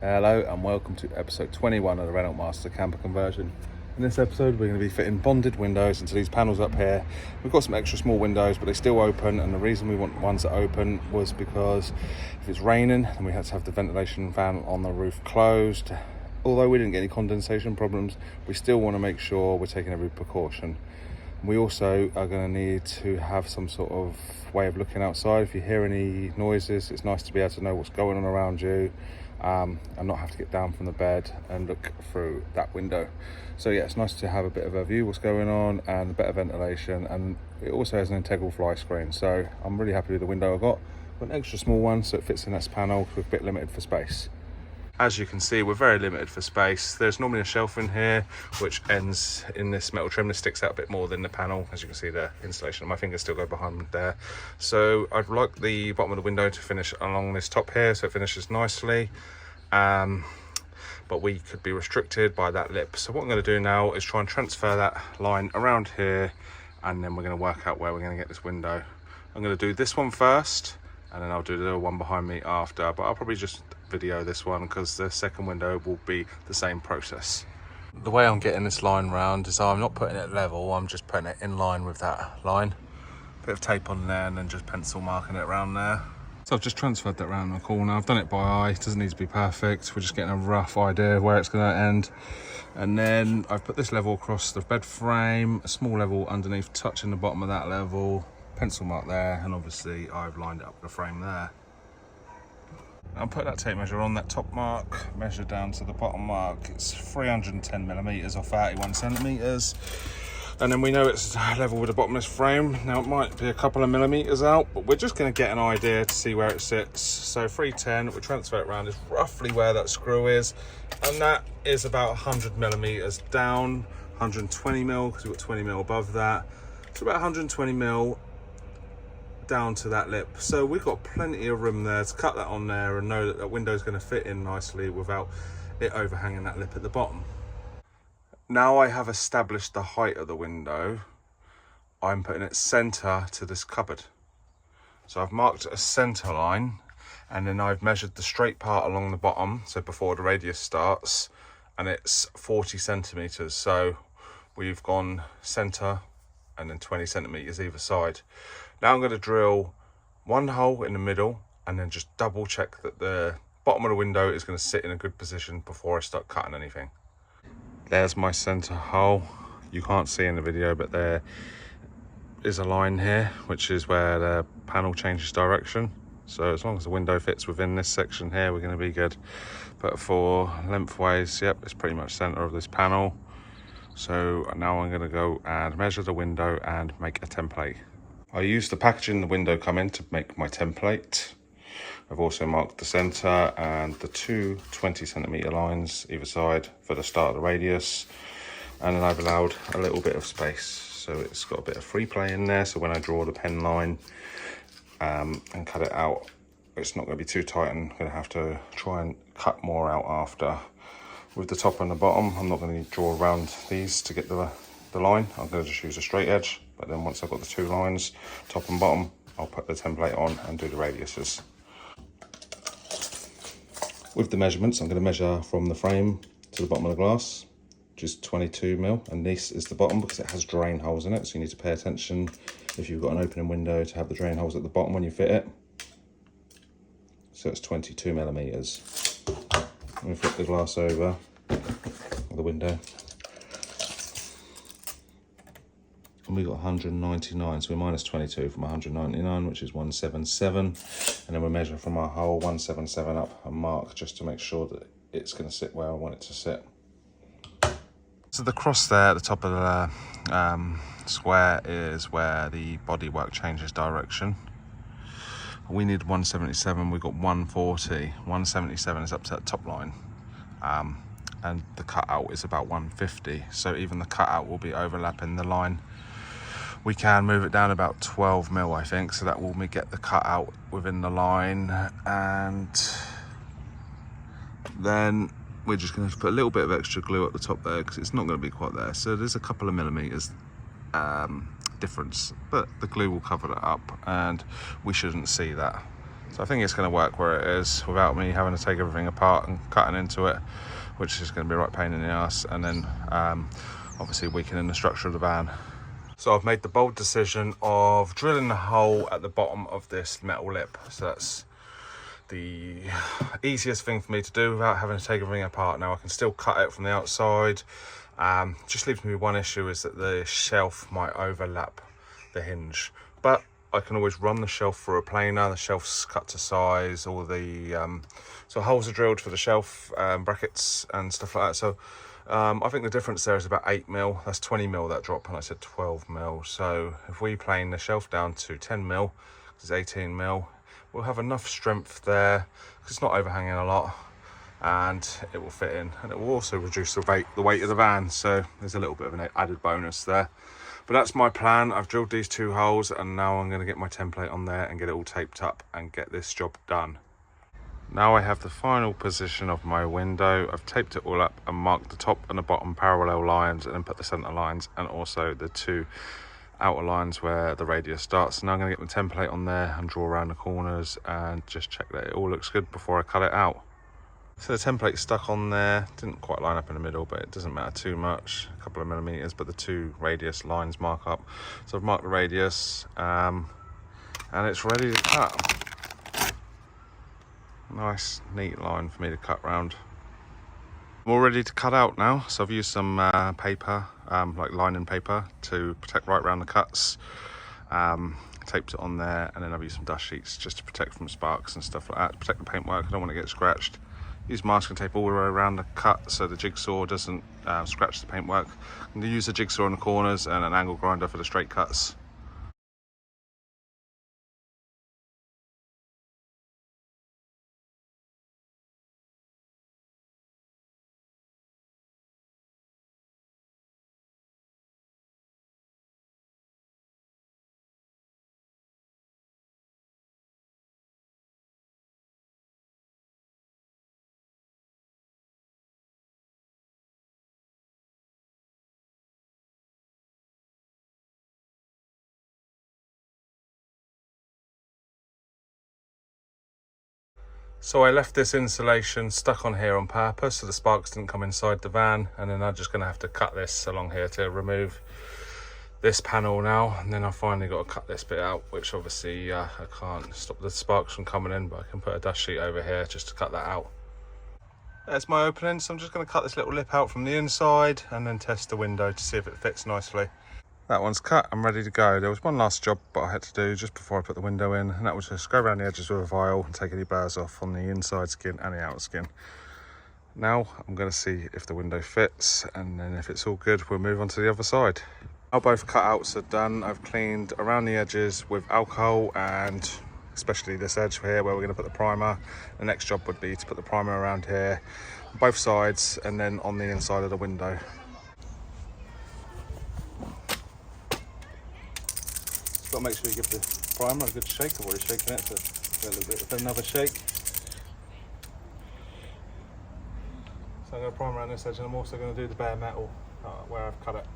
Hello and welcome to episode 21 of the Renault Master camper conversion. In this episode we're going to be fitting bonded windows into these panels up here. We've got some extra small windows but they still open, and the reason we want ones that open was because if it's raining then we had to have the ventilation fan on the roof closed. Although we didn't get any condensation problems, we still want to make sure we're taking every precaution. We also are going to need to have some sort of way of looking outside. If you hear any noises, it's nice to be able to know what's going on around you, and not have to get down from the bed and look through that window. So yeah, it's nice to have a bit of a view what's going on and better ventilation, and it also has an integral fly screen, so I'm really happy with the window I got. An extra small one so it fits in this panel because we're a bit limited for space. As you can see, we're very limited for space. There's normally a shelf in here which ends in this metal trim that sticks out a bit more than the panel. As you can see, the installation of my fingers still go behind there. So I'd like the bottom of the window to finish along this top here so it finishes nicely. But we could be restricted by that lip. So what I'm going to do now is try and transfer that line around here, and then we're going to work out where we're going to get this window. I'm going to do this one first, and then I'll do the one behind me after, but I'll probably just video this one because the second window will be the same process. The way I'm getting this line round is I'm not putting it level, I'm just putting it in line with that line. Bit of tape on there and then just pencil marking it around there. So I've just transferred that round the corner. I've done it by eye, it doesn't need to be perfect. We're just getting a rough idea of where it's going to end. And then I've put this level across the bed frame, a small level underneath touching the bottom of that level, pencil mark there, and obviously I've lined it up with the frame there. I'll put that tape measure on that top mark, measure down to the bottom mark. It's 310 millimeters or 31 centimeters. And then we know it's level with the bottom of this frame. Now it might be a couple of millimeters out, but we're just going to get an idea to see where it sits. So 310, we transfer it around, is roughly where that screw is. And that is about 100 millimeters down, 120 mil, because we've got 20 mil above that. So about 120 mil down to that lip. So we've got plenty of room there to cut that on there and know that that window is going to fit in nicely without it overhanging that lip at the bottom. Now I have established the height of the window, I'm putting it center to this cupboard. So I've marked a center line, and then I've measured the straight part along the bottom, so before the radius starts, and it's 40 centimeters. So we've gone center and then 20 centimeters either side. Now I'm going to drill one hole in the middle and then just double check that the bottom of the window is going to sit in a good position before I start cutting anything. There's my center hole. You can't see in the video, but there is a line here, which is where the panel changes direction. So as long as the window fits within this section here, we're going to be good. But for lengthways, yep, it's pretty much center of this panel. So now I'm going to go and measure the window and make a template. I used the packaging the window come in to make my template. I've also marked the center and the two 20 centimeter lines either side for the start of the radius. And then I've allowed a little bit of space. So it's got a bit of free play in there. So when I draw the pen line and cut it out, it's not going to be too tight, and I'm going to have to try and cut more out after. With the top and the bottom, I'm not going to draw around these to get the line. I'm going to just use a straight edge. But then once I've got the two lines, top and bottom, I'll put the template on and do the radiuses. With the measurements, I'm going to measure from the frame to the bottom of the glass, which is 22 mil, and this is the bottom because it has drain holes in it, so you need to pay attention if you've got an opening window to have the drain holes at the bottom when you fit it. So it's 22 millimeters. I'm going to flip the glass over the window. And we got 199, so we're minus 22 from 199, which is 177. And then we measure from our hole 177 up and mark just to make sure that it's going to sit where I want it to sit. So the cross there at the top of the square is where the bodywork changes direction. We need 177, we've got 140. 177 is up to that top line. And the cutout is about 150. So even the cutout will be overlapping the line. We can move it down about 12 mil, I think, so that will get the cutout within the line. And then we're just going to put a little bit of extra glue at the top there because it's not going to be quite there. So there's a couple of millimeters difference, but the glue will cover it up and we shouldn't see that. So I think it's going to work where it is without me having to take everything apart and cutting into it, which is going to be a right pain in the ass, and then obviously weakening the structure of the van. So I've made the bold decision of drilling the hole at the bottom of this metal lip. So that's the easiest thing for me to do without having to take everything apart. Now I can still cut it from the outside. Just leaves me one issue, is that the shelf might overlap the hinge, but I can always run the shelf through a planer. The shelf's cut to size, all the so holes are drilled for the shelf brackets and stuff like that. So I think the difference there is about 8mm. That's 20mm that drop, and I said 12mm. So if we plane the shelf down to 10mm, it's 18mm, we'll have enough strength there because it's not overhanging a lot, and it will fit in, and it will also reduce the weight of the van. So there's a little bit of an added bonus there. But that's my plan. I've drilled these 2 holes, and now I'm going to get my template on there and get it all taped up and get this job done. Now I have the final position of my window. I've taped it all up and marked the top and the bottom parallel lines, and then put the center lines and also the 2 outer lines where the radius starts. Now I'm going to get my template on there and draw around the corners and just check that it all looks good before I cut it out. So the template's stuck on there, didn't quite line up in the middle, but it doesn't matter too much, a couple of millimeters, but the 2 radius lines mark up. So I've marked the radius, and it's ready to cut. Nice, neat line for me to cut round. I'm all ready to cut out now, so I've used some paper, like lining paper, to protect right around the cuts. Taped it on there, and then I've used some dust sheets just to protect from sparks and stuff like that, to protect the paintwork. I don't want to get scratched. Use masking tape all the way around the cut so the jigsaw doesn't scratch the paintwork. I'm going to use a jigsaw in the corners and an angle grinder for the straight cuts. So I left this insulation stuck on here on purpose so the sparks didn't come inside the van, and then I'm just going to have to cut this along here to remove this panel now, and then I finally got to cut this bit out, which obviously I can't stop the sparks from coming in, but I can put a dust sheet over here just to cut that out. There's my opening, so I'm just going to cut this little lip out from the inside and then test the window to see if it fits nicely. That one's cut and ready to go. There was one last job but I had to do just before I put the window in, and that was just go around the edges with a file and take any burrs off on the inside skin and the outer skin. Now I'm going to see if the window fits, and then if it's all good, we'll move on to the other side. Now both cutouts are done. I've cleaned around the edges with alcohol, and especially this edge here where we're going to put the primer. The next job would be to put the primer around here, both sides, and then on the inside of the window. Got to make sure you give the primer a good shake. I've already shaken it, so a little bit of another shake. So I'm going to prime around this edge, and I'm also going to do the bare metal where I've cut it.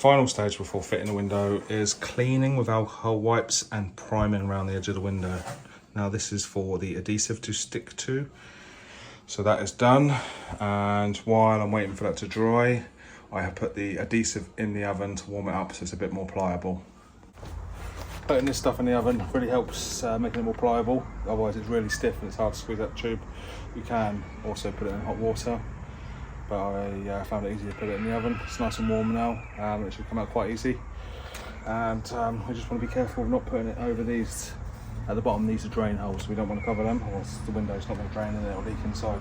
final stage before fitting the window is cleaning with alcohol wipes and priming around the edge of the window. Now this is for the adhesive to stick to. So that is done, and while I'm waiting for that to dry, I have put the adhesive in the oven to warm it up so it's a bit more pliable. Putting this stuff in the oven really helps making it more pliable, otherwise it's really stiff and it's hard to squeeze that tube. You can also put it in hot water, but I found it easier to put it in the oven. It's nice and warm now, it should come out quite easy. And I just want to be careful of not putting it over these, at the bottom these are drain holes, we don't want to cover them, or else the window's not going to drain and it'll leak inside.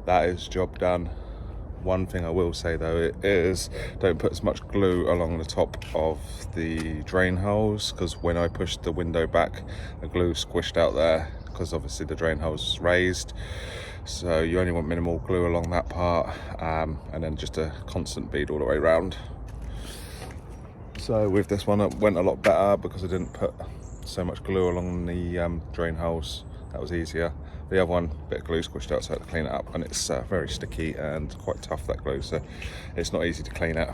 That is job done. One thing I will say though, it is don't put as much glue along the top of the drain holes, because when I pushed the window back, the glue squished out there, because obviously the drain hole's raised. So you only want minimal glue along that part, and then just a constant bead all the way around. So with this one it went a lot better because I didn't put so much glue along the drain holes. That was easier. The other one, bit of glue squished out, so I had to clean it up, and it's very sticky and quite tough, that glue, so it's not easy to clean it.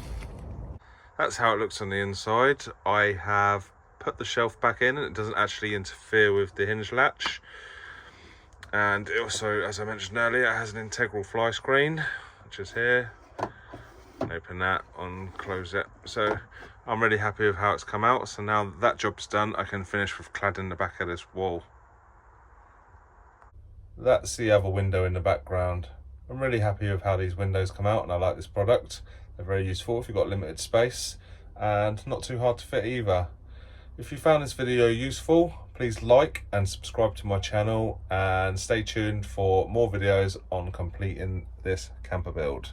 That's how it looks on the inside. I have put the shelf back in and it doesn't actually interfere with the hinge latch. And it also, as I mentioned earlier, it has an integral fly screen, which is here. Open that, close it. So I'm really happy with how it's come out. So now that job's done, I can finish with cladding the back of this wall. That's the other window in the background. I'm really happy with how these windows come out, and I like this product. They're very useful if you've got limited space, and not too hard to fit either. If you found this video useful, please like and subscribe to my channel, and stay tuned for more videos on completing this camper build.